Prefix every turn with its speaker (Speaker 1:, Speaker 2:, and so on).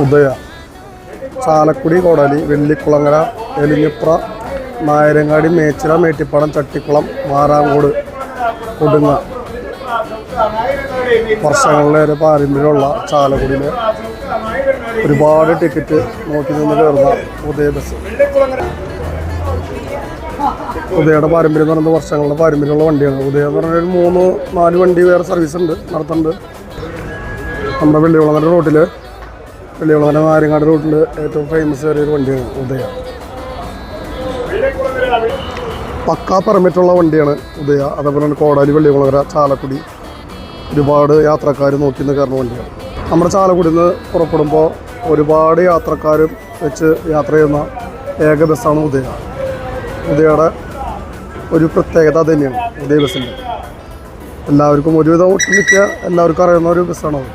Speaker 1: ഉദയ, ചാലക്കുടി, കോടാലി, വെള്ളിക്കുളങ്ങര, എലിഞ്ഞിപ്ര, നായരങ്ങാടി, മേച്ചിറ, മേട്ടിപ്പാടം, ചട്ടിക്കുളം, മാറാങ്കോട്, കൊടുങ്ങ. വർഷങ്ങളിലേറെ പാരമ്പര്യമുള്ള ചാലക്കുടിയിലെ ഒരുപാട് ടിക്കറ്റ് നോക്കി നിന്ന് കയറുന്ന ഉദയ ബസ്. ഉദയയുടെ പാരമ്പര്യം എന്ന് പറയുന്നത് വർഷങ്ങളുടെ പാരമ്പര്യമുള്ള വണ്ടിയാണ്. ഉദയ എന്ന് പറഞ്ഞാൽ ഒരു 3-4 വണ്ടി വേറെ സർവീസ് ഉണ്ട്, നടത്തുന്നുണ്ട്. നമ്മുടെ വെള്ളികുളങ്ങര റൂട്ടിൽ, വെള്ളികുളങ്ങര നായരങ്ങാട് റൂട്ടിൽ ഏറ്റവും ഫേമസ് ആയൊരു വണ്ടിയാണ് ഉദയ. പക്കാ പെർമിറ്റുള്ള വണ്ടിയാണ് ഉദയ. അതേപോലെ തന്നെ കോടാലി, വെള്ളികുളങ്ങര, ചാലക്കുടി ഒരുപാട് യാത്രക്കാർ നോക്കി നിന്ന് കയറുന്ന വണ്ടിയാണ്. നമ്മുടെ ചാലക്കുടിയിൽ നിന്ന് പുറപ്പെടുമ്പോൾ ഒരുപാട് യാത്രക്കാരും വെച്ച് യാത്ര ചെയ്യുന്ന ഏക ബസ്സാണ് ഉദയ. ഉദയയുടെ ഒരു പ്രത്യേകത തന്നെയാണ് ഉദയ ബസ്സിൻ്റെ. എല്ലാവർക്കും ഒരുവിധം ഒട്ടുമിക്ക എല്ലാവർക്കും അറിയുന്ന ഒരു ബസ്സാണത്.